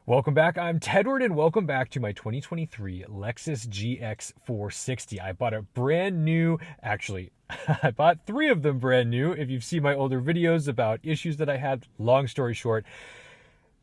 Welcome back. I'm Tedward, and welcome back to my 2023 Lexus GX460. I bought a brand new, actually, I bought three of them brand new. If you've seen my older videos about issues that I had, long story short,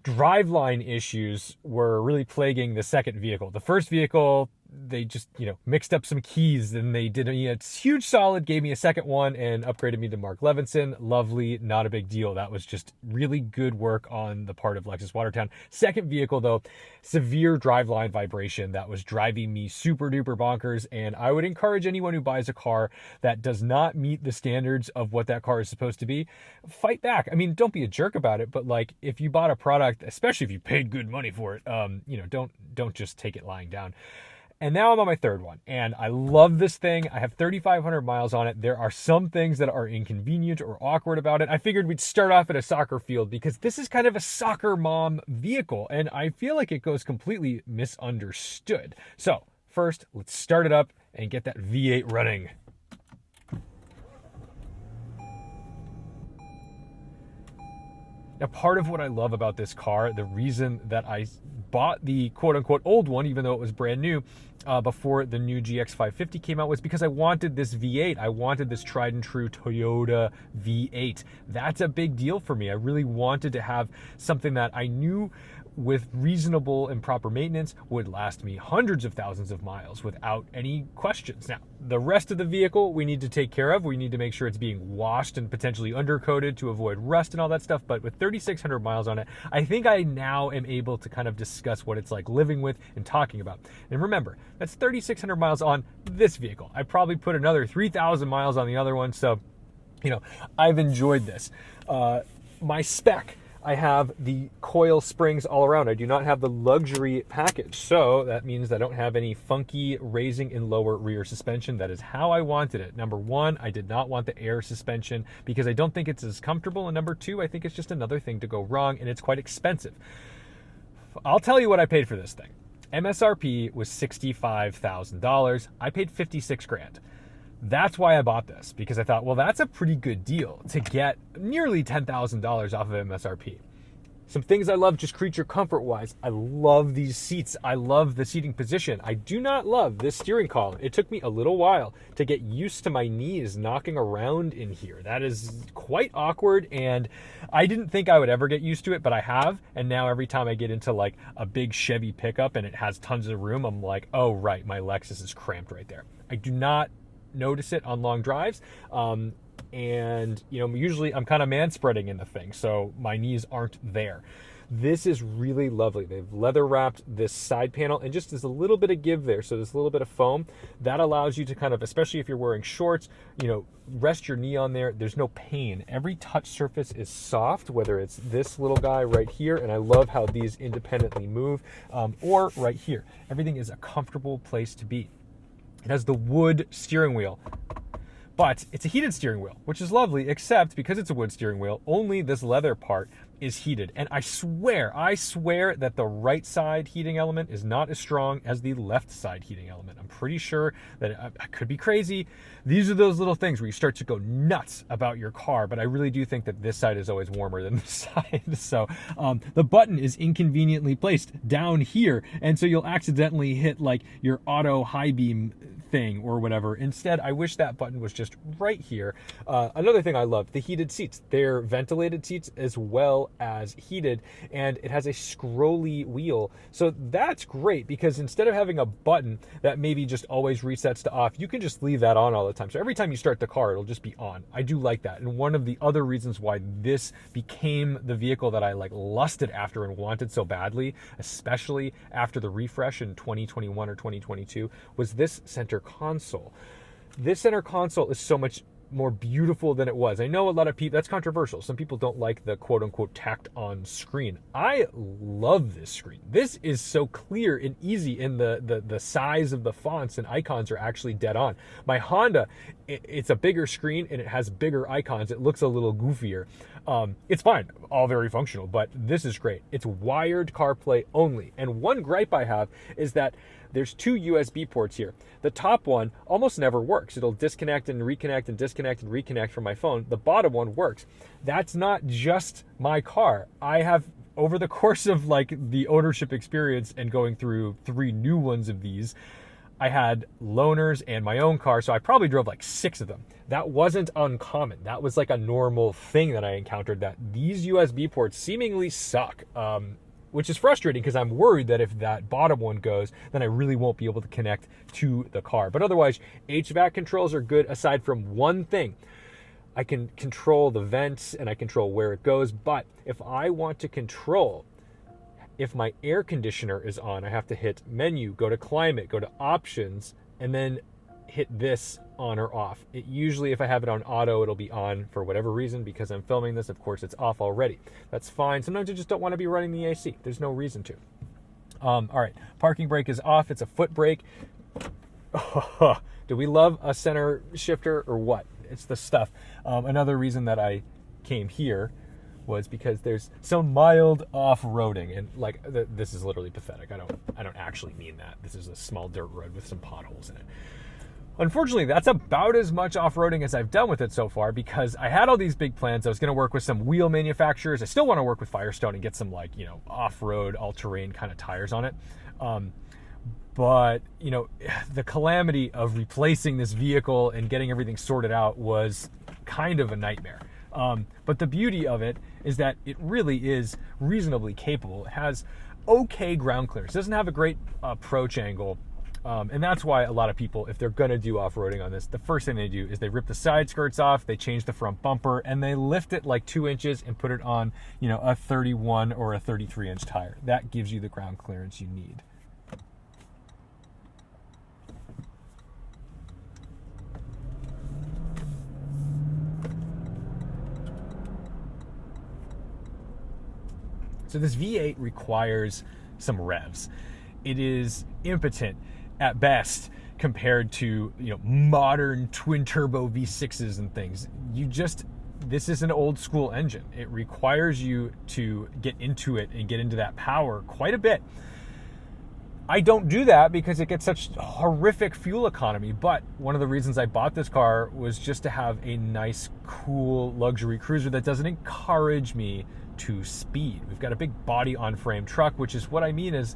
driveline issues were really plaguing the second vehicle. The first vehicle, they just, mixed up some keys, and they did a huge solid, gave me a second one, and upgraded me to Mark Levinson. Lovely, not a big deal. That was just really good work on the part of Lexus Watertown. Second vehicle, though, severe driveline vibration that was driving me super duper bonkers, and I would encourage anyone who buys a car that does not meet the standards of what that car is supposed to be, fight back. I mean, don't be a jerk about it, but like, if you bought a product, especially if you paid good money for it, don't just take it lying down. And now I'm on my third one, and I love this thing. I have 3,500 miles on it. There are some things that are inconvenient or awkward about it. I figured we'd start off at a soccer field because this is kind of a soccer mom vehicle, and I feel like it goes completely misunderstood. So first, let's start it up and get that V8 running. Now, part of what I love about this car, the reason that I bought the quote-unquote old one, even though it was brand new, before the new GX550 came out, was because I wanted this V8. I wanted this tried and true Toyota V8. That's a big deal for me. I really wanted to have something that I knew with reasonable and proper maintenance would last me hundreds of thousands of miles without any questions. Now, the rest of the vehicle we need to take care of. We need to make sure it's being washed and potentially undercoated to avoid rust and all that stuff. But with 3,600 miles on it, I think I now am able to kind of discuss what it's like living with and talking about. And remember, that's 3,600 miles on this vehicle. I probably put another 3,000 miles on the other one. So, I've enjoyed this. My spec, I have the coil springs all around. I do not have the luxury package. So that means I don't have any funky raising and lower rear suspension. That is how I wanted it. Number one, I did not want the air suspension because I don't think it's as comfortable. And number two, I think it's just another thing to go wrong, and it's quite expensive. I'll tell you what I paid for this thing. MSRP was $65,000. I paid 56 grand. That's why I bought this, because I thought, well, that's a pretty good deal to get nearly $10,000 off of MSRP. Some things I love just creature comfort-wise. I love these seats. I love the seating position. I do not love this steering column. It took me a little while to get used to my knees knocking around in here. That is quite awkward, and I didn't think I would ever get used to it, but I have. And now every time I get into like a big Chevy pickup and it has tons of room, I'm like, oh, right, my Lexus is cramped right there. I do not notice it on long drives, and usually I'm kind of man spreading in the thing, so my knees aren't there. This is really lovely. They've leather wrapped this side panel, and just there's a little bit of give there, so there's a little bit of foam that allows you to kind of, especially if you're wearing shorts, rest your knee on there. There's no pain. Every touch surface is soft, whether it's this little guy right here, and I love how these independently move, or right here. Everything is a comfortable place to be. It has the wood steering wheel, but it's a heated steering wheel, which is lovely, except because it's a wood steering wheel, only this leather part is heated. And I swear that the right side heating element is not as strong as the left side heating element. I'm pretty sure that I could be crazy. These are those little things where you start to go nuts about your car, but I really do think that this side is always warmer than this side. So the button is inconveniently placed down here, and so you'll accidentally hit like your auto high beam thing or whatever. Instead, I wish that button was just right here. Another thing I love, the heated seats. They're ventilated seats as well as heated, and it has a scrolly wheel. So that's great, because instead of having a button that maybe just always resets to off, you can just leave that on all the time. So every time you start the car, it'll just be on. I do like that. And one of the other reasons why this became the vehicle that I lusted after and wanted so badly, especially after the refresh in 2021 or 2022, was this center console. This center console is so much more beautiful than it was. I know a lot of people, that's controversial. Some people don't like the quote-unquote tacked on screen. I love this screen. This is so clear and easy, and the size of the fonts and icons are actually dead on. My Honda, it's a bigger screen and it has bigger icons. It looks a little goofier. It's fine, all very functional, but this is great. It's wired CarPlay only. And one gripe I have is that there's two USB ports here. The top one almost never works. It'll disconnect and reconnect and disconnect and reconnect from my phone. The bottom one works. That's not just my car. I have over the course of like the ownership experience and going through 3 new ones of these, I had loaners and my own car, so I probably drove like 6 of them. That wasn't uncommon. That was like a normal thing that I encountered, that these USB ports seemingly suck, which is frustrating because I'm worried that if that bottom one goes, then I really won't be able to connect to the car. But otherwise, HVAC controls are good aside from one thing. I can control the vents and I control where it goes, but if I want to control if my air conditioner is on, I have to hit menu, go to climate, go to options, and then hit this on or off. It usually, if I have it on auto, it'll be on for whatever reason. Because I'm filming this, of course, it's off already. That's fine. Sometimes I just don't want to be running the AC. There's no reason to. All right, parking brake is off. It's a foot brake. Do we love a center shifter or what? It's the stuff. Another reason that I came here was because there's some mild off-roading, and like this is literally pathetic. I don't actually mean that. This is a small dirt road with some potholes in it. Unfortunately, that's about as much off-roading as I've done with it so far, because I had all these big plans. I was going to work with some wheel manufacturers. I still want to work with Firestone and get some like, you know, off-road, all-terrain kind of tires on it. But, you know, the calamity of replacing this vehicle and getting everything sorted out was kind of a nightmare. But the beauty of it is that it really is reasonably capable. It has okay ground clearance. It doesn't have a great approach angle. And that's why a lot of people, if they're going to do off-roading on this, the first thing they do is they rip the side skirts off, they change the front bumper, and they lift it like 2 inches and put it on, you know, a 31 or a 33-inch tire. That gives you the ground clearance you need. So this V8 requires some revs. It is impotent at best compared to, you know, modern twin turbo V6s and things. This is an old school engine. It requires you to get into it and get into that power quite a bit. I don't do that because it gets such horrific fuel economy, but one of the reasons I bought this car was just to have a nice, cool luxury cruiser that doesn't encourage me to speed. We've got a big body on frame truck, which is what I mean is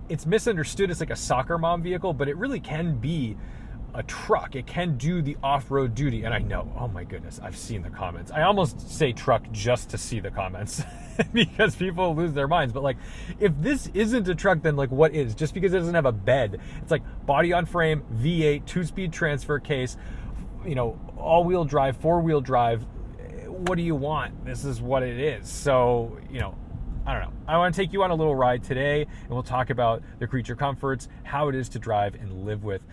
it's misunderstood as like a soccer mom vehicle, but it really can be a truck. It can do the off-road duty. And I know, oh my goodness, I've seen the comments. I almost say truck just to see the comments because people lose their minds. But like, if this isn't a truck, then like what is? Just because it doesn't have a bed. It's like body on frame, V8, 2-speed transfer case, you know, all-wheel drive, 4-wheel drive. What do you want? This is what it is. So, you know, I don't know. I want to take you on a little ride today, and we'll talk about the creature comforts, how it is to drive and live with,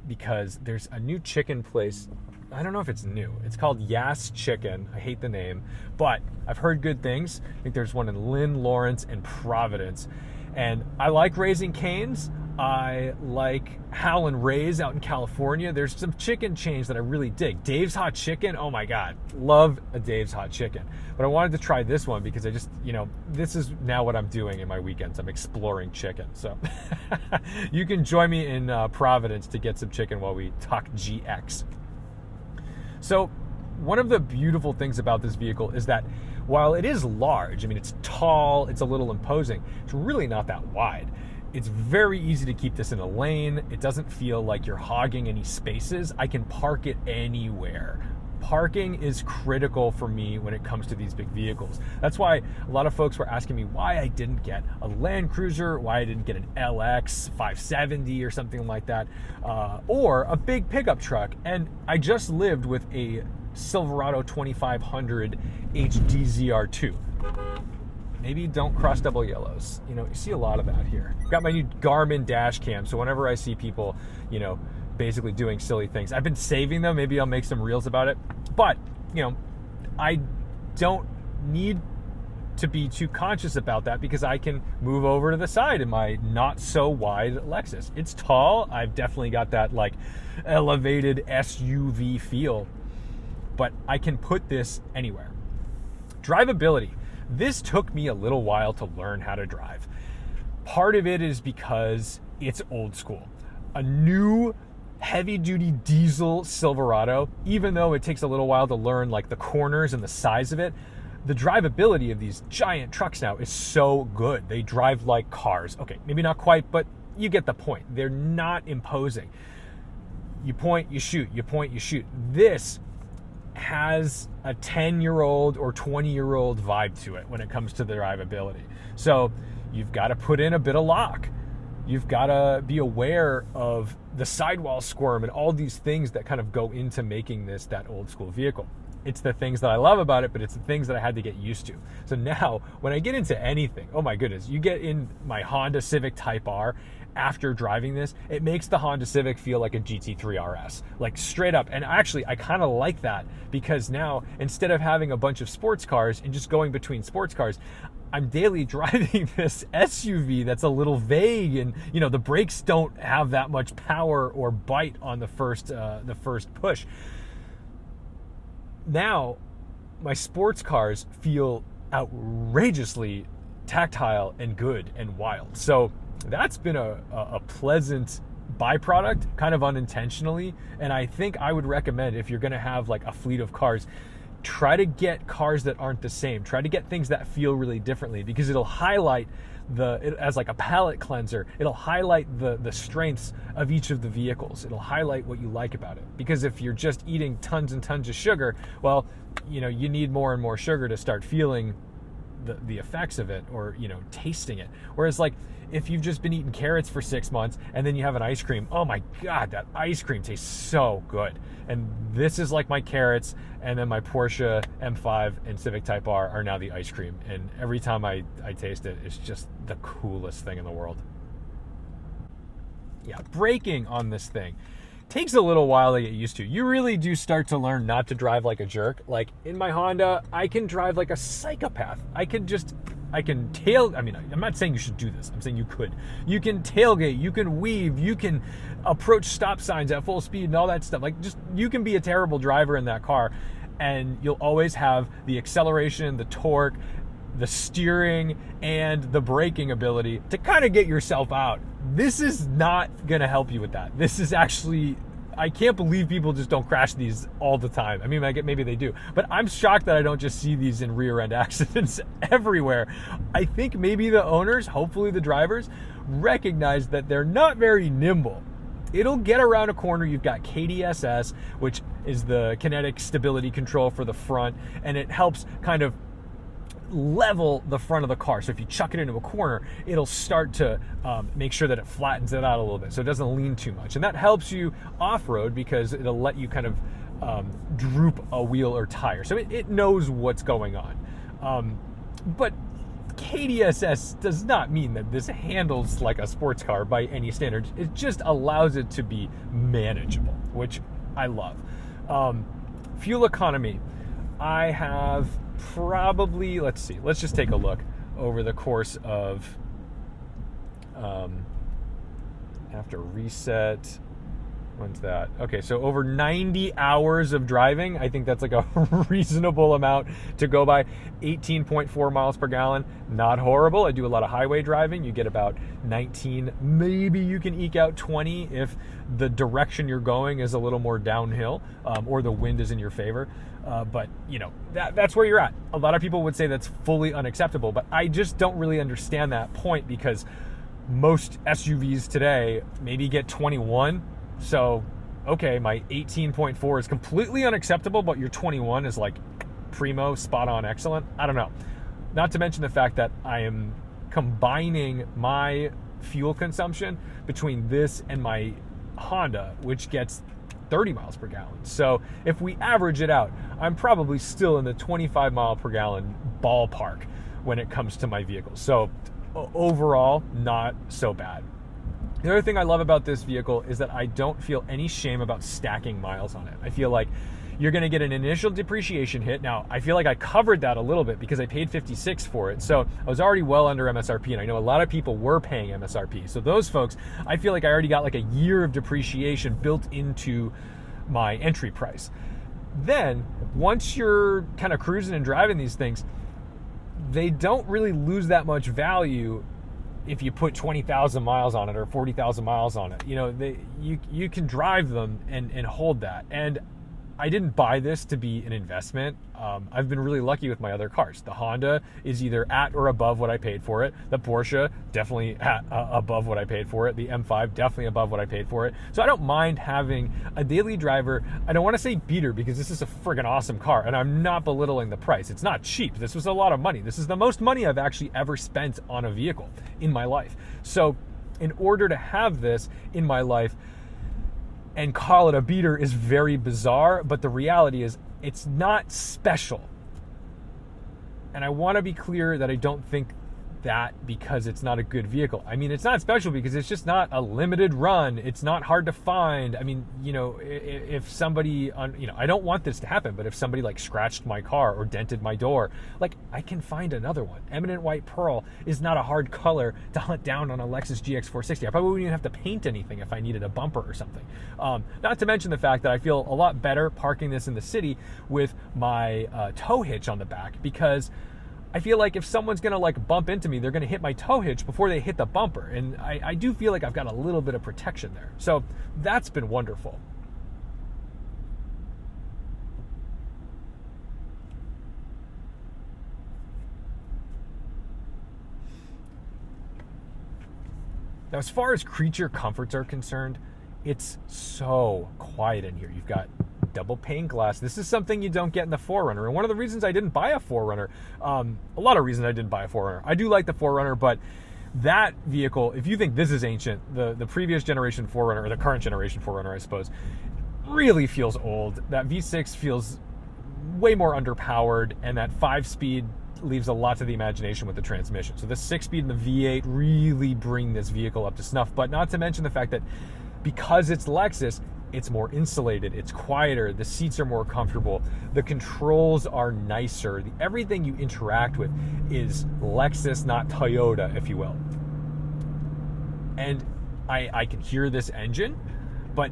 because there's a new chicken place. I don't know if it's new. It's called Yas Chicken. I hate the name, but I've heard good things. I think there's one in Lynn, Lawrence, and Providence. And I like Raising Cane's. I like Howlin' Ray's out in California. There's some chicken chains that I really dig. Dave's Hot Chicken, oh my God, love a Dave's Hot Chicken. But I wanted to try this one because I just, you know, this is now what I'm doing in my weekends. I'm exploring chicken. So you can join me in Providence to get some chicken while we talk GX. So one of the beautiful things about this vehicle is that while it is large, I mean, it's tall, it's a little imposing, it's really not that wide. It's very easy to keep this in a lane. It doesn't feel like you're hogging any spaces. I can park it anywhere. Parking is critical for me when it comes to these big vehicles. That's why a lot of folks were asking me why I didn't get a Land Cruiser, why I didn't get an LX 570 or something like that, or a big pickup truck. And I just lived with a Silverado 2500 HD ZR2. Maybe don't cross double yellows. You know, you see a lot of that here. I've got my new Garmin dash cam, so whenever I see people, you know, basically doing silly things, I've been saving them. Maybe I'll make some reels about it. But, you know, I don't need to be too conscious about that because I can move over to the side in my not so wide Lexus. It's tall. I've definitely got that like elevated SUV feel, but I can put this anywhere. Drivability. This took me a little while to learn how to drive. Part of it is because it's old school. A new heavy-duty diesel Silverado, even though it takes a little while to learn like the corners and the size of it, the drivability of these giant trucks now is so good. They drive like cars. Okay, maybe not quite, but you get the point. They're not imposing. You point, you shoot, you point, you shoot. This has a 10-year-old or 20-year-old vibe to it when it comes to the drivability. So you've got to put in a bit of lock. You've got to be aware of the sidewall squirm and all these things that kind of go into making this that old school vehicle. It's the things that I love about it, but it's the things that I had to get used to. So now when I get into anything, oh my goodness, you get in my Honda Civic Type R after driving this, it makes the Honda Civic feel like a GT3 RS, like straight up. And actually, I kind of like that because now instead of having a bunch of sports cars and just going between sports cars, I'm daily driving this SUV that's a little vague, and the brakes don't have that much power or bite on the first push. Now, my sports cars feel outrageously tactile and good and wild. So that's been a pleasant byproduct, kind of unintentionally. And I think I would recommend, if you're going to have like a fleet of cars, try to get cars that aren't the same. Try to get things that feel really differently, because it'll highlight as like a palate cleanser. It'll highlight the strengths of each of the vehicles. It'll highlight what you like about it. Because if you're just eating tons and tons of sugar, well, you need more and more sugar to start feeling the effects of it, or tasting it. Whereas like if you've just been eating carrots for 6 months and then you have an ice cream, oh my god, that ice cream tastes so good. And this is like my carrots, and then my Porsche M5 and Civic Type R are now the ice cream. And every time I taste it, it's just the coolest thing in the world. Yeah, braking on this thing takes a little while to get used to. You really do start to learn not to drive like a jerk. Like in my Honda, I can drive like a psychopath. I can I'm not saying you should do this. I'm saying you could. You can tailgate, you can weave, you can approach stop signs at full speed and all that stuff. Like, just, you can be a terrible driver in that car, and you'll always have the acceleration, the torque, the steering, and the braking ability to kind of get yourself out. This is not going to help you with that. This is actually, I can't believe people just don't crash these all the time. I mean, maybe they do, but I'm shocked that I don't just see these in rear end accidents everywhere. I think maybe the owners, hopefully the drivers, recognize that they're not very nimble. It'll get around a corner. You've got KDSS, which is the kinetic stability control for the front, and it helps kind of level the front of the car. So if you chuck it into a corner, it'll start to make sure that it flattens it out a little bit so it doesn't lean too much. And that helps you off-road because it'll let you kind of droop a wheel or tire. So it knows what's going on. But KDSS does not mean that this handles like a sports car by any standards. It just allows it to be manageable, which I love. Fuel economy. I have probably, let's just take a look over the course of, after reset, when's that? Okay, so over 90 hours of driving, I think that's like a reasonable amount to go by. 18.4 miles per gallon, not horrible. I do a lot of highway driving. You get about 19, maybe you can eke out 20 if the direction you're going is a little more downhill, or the wind is in your favor. But that's where you're at. A lot of people would say that's fully unacceptable, but I just don't really understand that point, because most SUVs today maybe get 21. So, okay, my 18.4 is completely unacceptable, but your 21 is like primo, spot on, excellent. I don't know. Not to mention the fact that I am combining my fuel consumption between this and my Honda, which gets 30 miles per gallon. So if we average it out, I'm probably still in the 25 mile per gallon ballpark when it comes to my vehicles. So overall, not so bad. The other thing I love about this vehicle is that I don't feel any shame about stacking miles on it. I feel like you're going to get an initial depreciation hit. Now, I feel like I covered that a little bit because I paid $56 for it. So I was already well under MSRP, and I know a lot of people were paying MSRP. So those folks, I feel like I already got like a year of depreciation built into my entry price. Then, once you're kind of cruising and driving these things, they don't really lose that much value if you put 20,000 miles on it or 40,000 miles on it. You can drive them and hold that. And I didn't buy this to be an investment. I've been really lucky with my other cars. The Honda is either at or above what I paid for it. The Porsche, definitely at above what I paid for it. The M5, definitely above what I paid for it. So I don't mind having a daily driver. I don't want to say beater because this is a friggin' awesome car, and I'm not belittling the price. It's not cheap. This was a lot of money. This is the most money I've actually ever spent on a vehicle in my life. So in order to have this in my life and call it a beater is very bizarre, but the reality is it's not special. And I want to be clear that I don't think that because it's not a good vehicle. I mean, it's not special because it's just not a limited run. It's not hard to find. I mean, you know, if somebody, you know, I don't want this to happen, but if somebody like scratched my car or dented my door, like I can find another one. Eminent White Pearl is not a hard color to hunt down on a Lexus GX460. I probably wouldn't even have to paint anything if I needed a bumper or something. Not to mention the fact that I feel a lot better parking this in the city with my tow hitch on the back, because I feel like if someone's gonna like bump into me, they're gonna hit my tow hitch before they hit the bumper. And I do feel like I've got a little bit of protection there. So that's been wonderful. Now, as far as creature comforts are concerned, it's so quiet in here. You've got double pane glass. This is something you don't get in the 4Runner. And one of the reasons I didn't buy a 4Runner, a lot of reasons I didn't buy a 4Runner. I do like the 4Runner, but that vehicle, if you think this is ancient, the previous generation 4Runner, or the current generation 4Runner, I suppose, really feels old. That V6 feels way more underpowered, and that 5-speed leaves a lot to the imagination with the transmission. So the 6-speed and the V8 really bring this vehicle up to snuff, but not to mention the fact that because it's Lexus, it's more insulated, it's quieter, the seats are more comfortable, the controls are nicer. Everything you interact with is Lexus, not Toyota, if you will. And I can hear this engine, but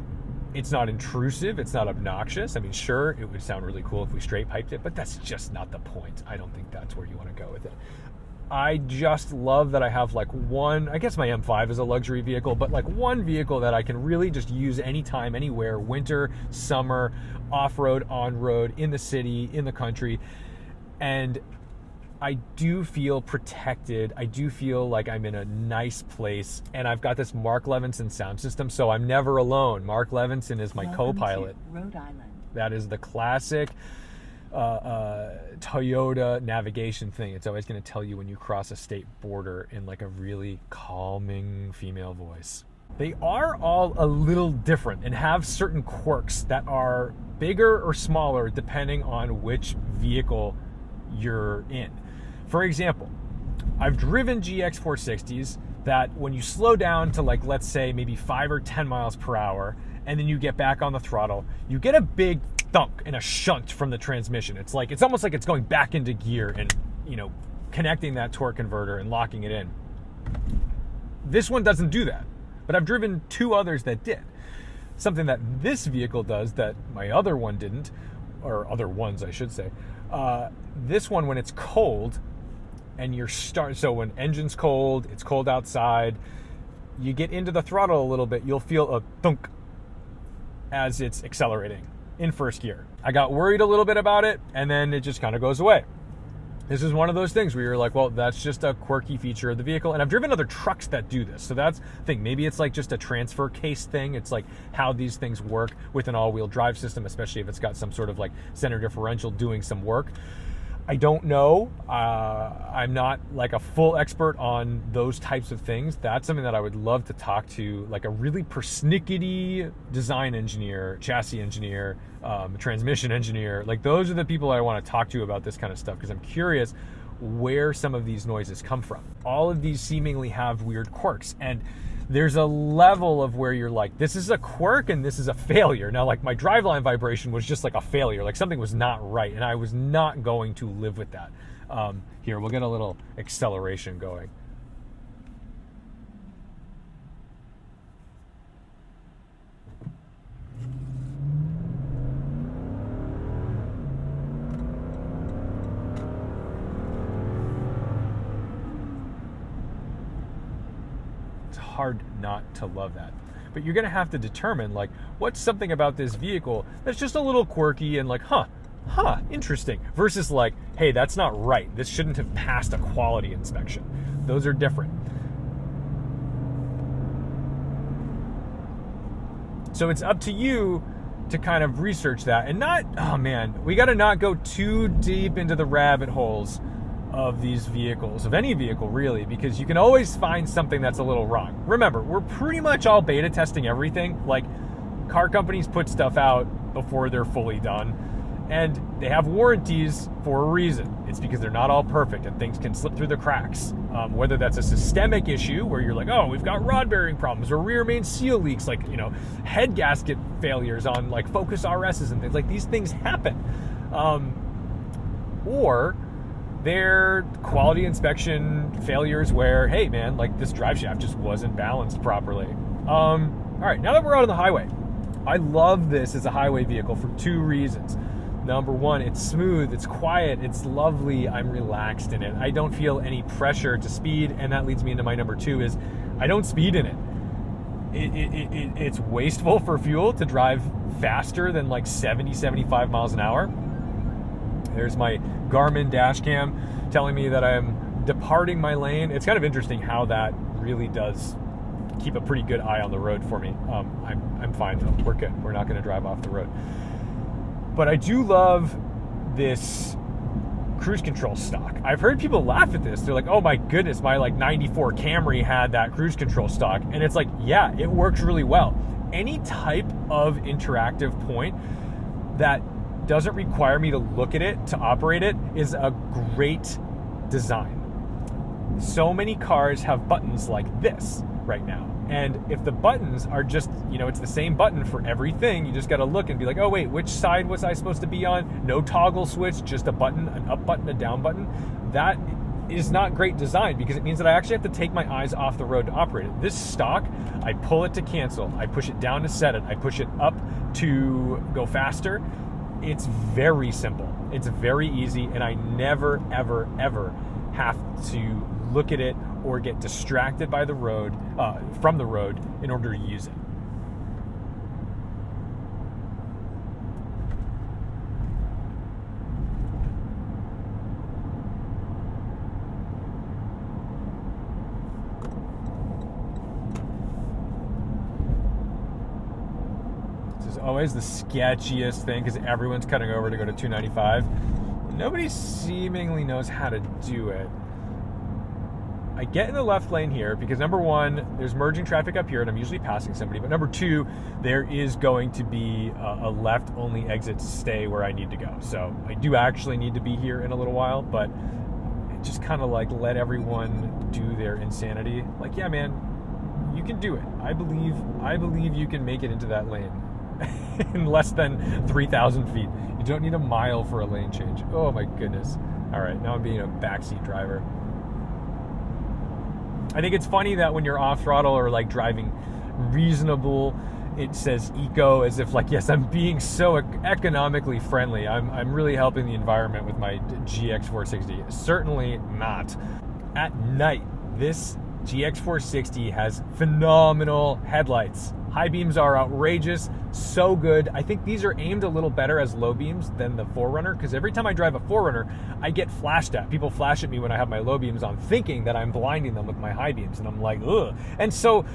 it's not intrusive, it's not obnoxious. I mean, sure, it would sound really cool if we straight piped it, but that's just not the point. I don't think that's where you want to go with it. I just love that I have like one, I guess my M5 is a luxury vehicle, but like one vehicle that I can really just use anytime, anywhere, winter, summer, off-road, on-road, in the city, in the country. And I do feel protected. I do feel like I'm in a nice place, and I've got this Mark Levinson sound system, so I'm never alone. Mark Levinson is my co-pilot. Rhode Island. That is the classic Toyota navigation thing. It's always going to tell you when you cross a state border in like a really calming female voice. They are all a little different and have certain quirks that are bigger or smaller depending on which vehicle you're in. For example, I've driven GX460s that when you slow down to like, let's say maybe 5 or 10 miles per hour, and then you get back on the throttle, you get a big thunk and a shunt from the transmission. It's almost like it's going back into gear and, you know, connecting that torque converter and locking it in. This one doesn't do that, but I've driven 2 others that did. Something that this vehicle does that my other one didn't, or other ones I should say. This one, when it's cold and so when engine's cold, it's cold outside, you get into the throttle a little bit, you'll feel a thunk as it's accelerating in first gear. I got worried a little bit about it, and then it just kind of goes away. This is one of those things where you're like, well, that's just a quirky feature of the vehicle. And I've driven other trucks that do this. So that's the thing. Maybe it's like just a transfer case thing. It's like how these things work with an all-wheel drive system, especially if it's got some sort of like center differential doing some work. I don't know. I'm not like a full expert on those types of things. That's something that I would love to talk to like a really persnickety design engineer, chassis engineer, transmission engineer. Like those are the people I want to talk to about this kind of stuff, because I'm curious where some of these noises come from. All of these seemingly have weird quirks, and there's a level of where you're like, this is a quirk and this is a failure. Now, like my driveline vibration was just like a failure, like something was not right, and I was not going to live with that. Here, we'll get a little acceleration going. Hard not to love that. but you're going to have to determine like what's something about this vehicle that's just a little quirky and like, interesting, versus like, hey, that's not right. This shouldn't have passed a quality inspection. Those are different. So it's up to you to kind of research that and not, we got to not go too deep into the rabbit holes of these vehicles, of any vehicle really, because you can always find something that's a little wrong. Remember, we're pretty much all beta testing everything. Like, car companies put stuff out before they're fully done, and they have warranties for a reason. It's because they're not all perfect and things can slip through the cracks. Whether that's a systemic issue where you're like, oh, we've got rod bearing problems, or rear main seal leaks, like, head gasket failures on like Focus RSs and things like these things happen. Or they're quality inspection failures where, hey man, like this drive shaft just wasn't balanced properly. All right, now that we're out on the highway, I love this as a highway vehicle for two reasons. Number one, it's smooth, it's quiet, it's lovely, I'm relaxed in it. I don't feel any pressure to speed, and that leads me into my number two is I don't speed in it. It's wasteful for fuel to drive faster than like 70, 75 miles an hour. There's my Garmin dash cam telling me that I'm departing my lane. It's kind of interesting how that really does keep a pretty good eye on the road for me. I'm fine though, we're good. We're not gonna drive off the road. But I do love this cruise control stock. I've heard people laugh at this. They're like, oh my goodness, my like 94 Camry had that cruise control stock. And it's like, yeah, it works really well. Any type of interactive point that doesn't require me to look at it to operate it is a great design. So many cars have buttons like this right now. And if the buttons are just, it's the same button for everything, you just got to look and be like, oh wait, which side was I supposed to be on? No toggle switch, just a button, an up button, a down button. That is not great design because it means that I actually have to take my eyes off the road to operate it. This stock, I pull it to cancel, I push it down to set it, I push it up to go faster. It's very simple. It's very easy, and I never, ever, ever have to look at it or get distracted by the road, from the road, in order to use it. This is always the sketchiest thing because everyone's cutting over to go to 295. Nobody seemingly knows how to do it. I get in the left lane here because number one, there's merging traffic up here and I'm usually passing somebody, but number two, there is going to be a left only exit to stay where I need to go. So I do actually need to be here in a little while, but just kind of like let everyone do their insanity. Like, yeah, man, you can do it. I believe you can make it into that lane in less than 3,000 feet. You don't need a mile for a lane change. Oh my goodness. All right, now I'm being a backseat driver. I think it's funny that when you're off throttle or like driving reasonable, it says eco as if like, yes, I'm being so economically friendly. I'm really helping the environment with my GX460. Certainly not. At night, this GX460 has phenomenal headlights. High beams are outrageous, so good. I think these are aimed a little better as low beams than the 4Runner, because every time I drive a 4Runner, I get flashed at. People flash at me when I have my low beams on, thinking that I'm blinding them with my high beams, and I'm like, ugh. And so,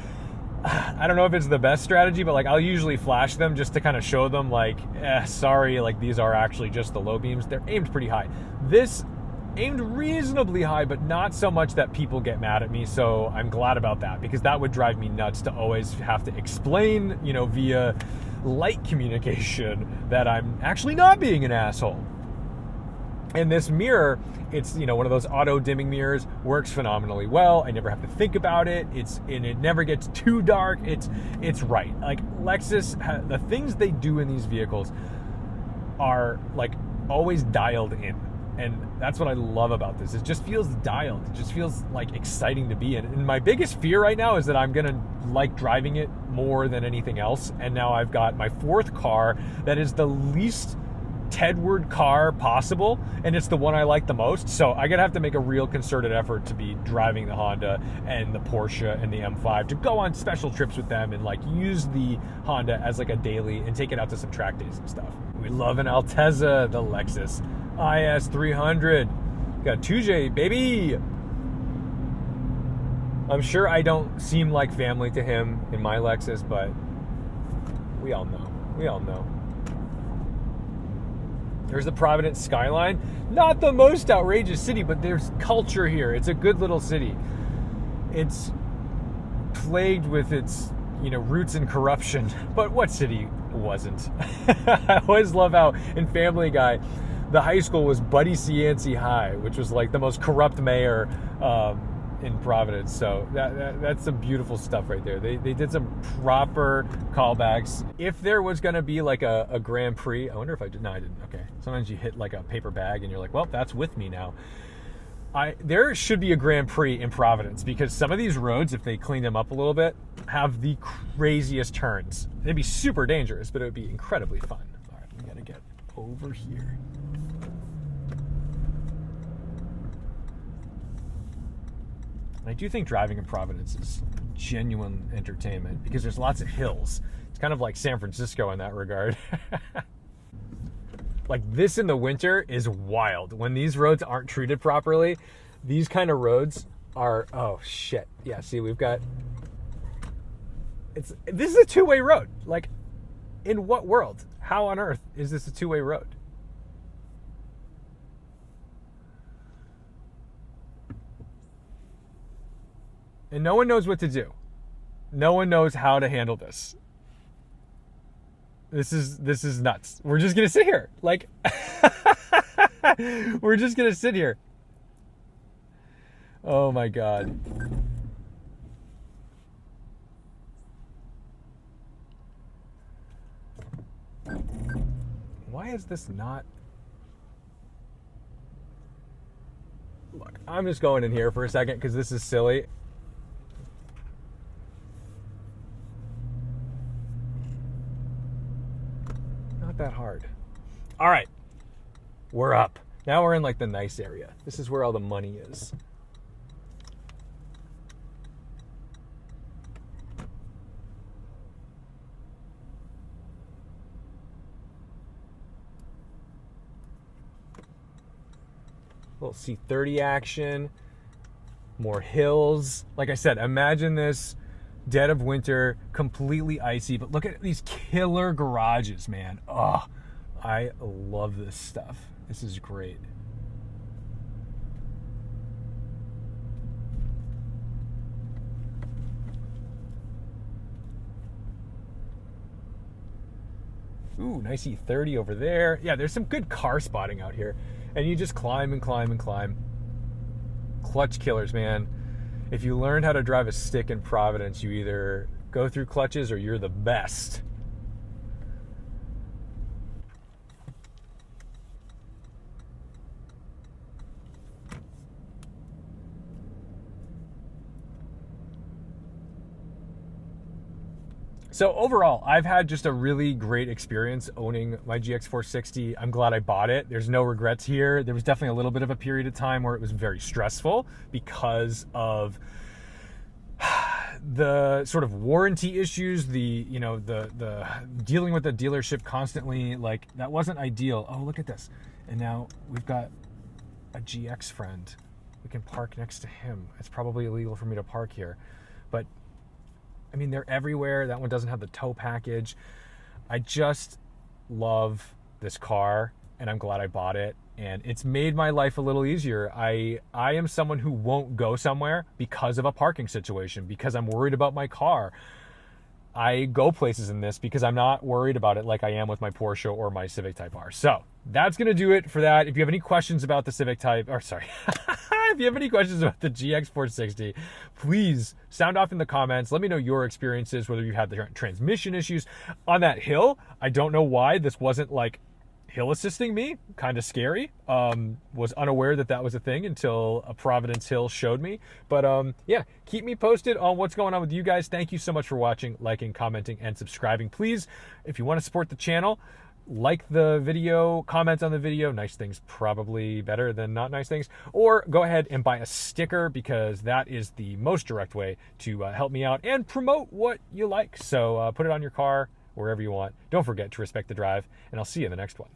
I don't know if it's the best strategy, but like I'll usually flash them just to kind of show them like, sorry, like these are actually just the low beams. They're aimed pretty high. This aimed reasonably high, but not so much that people get mad at me. So I'm glad about that, because that would drive me nuts to always have to explain, via light communication that I'm actually not being an asshole. And this mirror, it's, one of those auto dimming mirrors, works phenomenally well. I never have to think about it. And it never gets too dark. It's right. Like Lexus, the things they do in these vehicles are like always dialed in. And that's what I love about this. It just feels dialed. It just feels like exciting to be in. And my biggest fear right now is that I'm going to like driving it more than anything else. And now I've got my fourth car that is the least Tedward car possible, and it's the one I like the most. So I'm gonna have to make a real concerted effort to be driving the Honda and the Porsche and the M5 to go on special trips with them and like use the Honda as like a daily and take it out to some track days and stuff. We love an Altezza, the Lexus IS300. Got 2J, baby. I'm sure I don't seem like family to him in my Lexus, but we all know. We all know. There's the Providence skyline. Not the most outrageous city, but there's culture here. It's a good little city. It's plagued with its, roots in corruption. But what city wasn't? I always love how in Family Guy, the high school was Buddy Cianci High, which was like the most corrupt mayor in Providence. So that's some beautiful stuff right there. They did some proper callbacks. If there was going to be like a Grand Prix, I wonder if I did. No, I didn't. Okay. Sometimes you hit like a paper bag and you're like, well, that's with me now. There should be a Grand Prix in Providence because some of these roads, if they clean them up a little bit, have the craziest turns. They'd be super dangerous, but it would be incredibly fun. All right, we got to get over here. I do think driving in Providence is genuine entertainment because there's lots of hills. It's kind of like San Francisco in that regard. Like this in the winter is wild. When these roads aren't treated properly, these kind of roads are, oh shit. Yeah, see, we've got, this is a two-way road. Like, in what world? How on earth is this a two-way road? And no one knows what to do. No one knows how to handle this. This is nuts. We're just gonna sit here. Like we're just gonna sit here. Oh my God. Why is this not? Look, I'm just going in here for a second because this is silly. That hard. All right, we're up. Now we're in like the nice area. This is where all the money is. Little C30 action, more hills. Like I said, imagine this dead of winter, completely icy, but look at these killer garages, man. Oh, I love this stuff. This is great. Ooh, nice E30 over there. Yeah, there's some good car spotting out here. And you just climb and climb and climb. Clutch killers, man. If you learn how to drive a stick in Providence, you either go through clutches or you're the best. So overall, I've had just a really great experience owning my GX460. I'm glad I bought it. There's no regrets here. There was definitely a little bit of a period of time where it was very stressful because of the sort of warranty issues, the dealing with the dealership constantly. Like, that wasn't ideal. Oh, look at this. And now we've got a GX friend. We can park next to him. It's probably illegal for me to park here, but I mean, they're everywhere. That one doesn't have the tow package. I just love this car, and I'm glad I bought it. And it's made my life a little easier. I am someone who won't go somewhere because of a parking situation, because I'm worried about my car. I go places in this because I'm not worried about it like I am with my Porsche or my Civic Type R. So that's going to do it for that. If you have any questions about the Civic Type, or sorry, if you have any questions about the GX460, please sound off in the comments. Let me know your experiences, whether you had the transmission issues on that hill. I don't know why this wasn't like hill assisting me. Kind of scary. Was unaware that that was a thing until a Providence hill showed me. But yeah, keep me posted on what's going on with you guys. Thank you so much for watching, liking, commenting, and subscribing. Please, if you want to support the channel, like the video, comment on the video. Nice things probably better than not nice things. Or go ahead and buy a sticker, because that is the most direct way to help me out and promote what you like. So put it on your car, wherever you want. Don't forget to respect the drive, and I'll see you in the next one.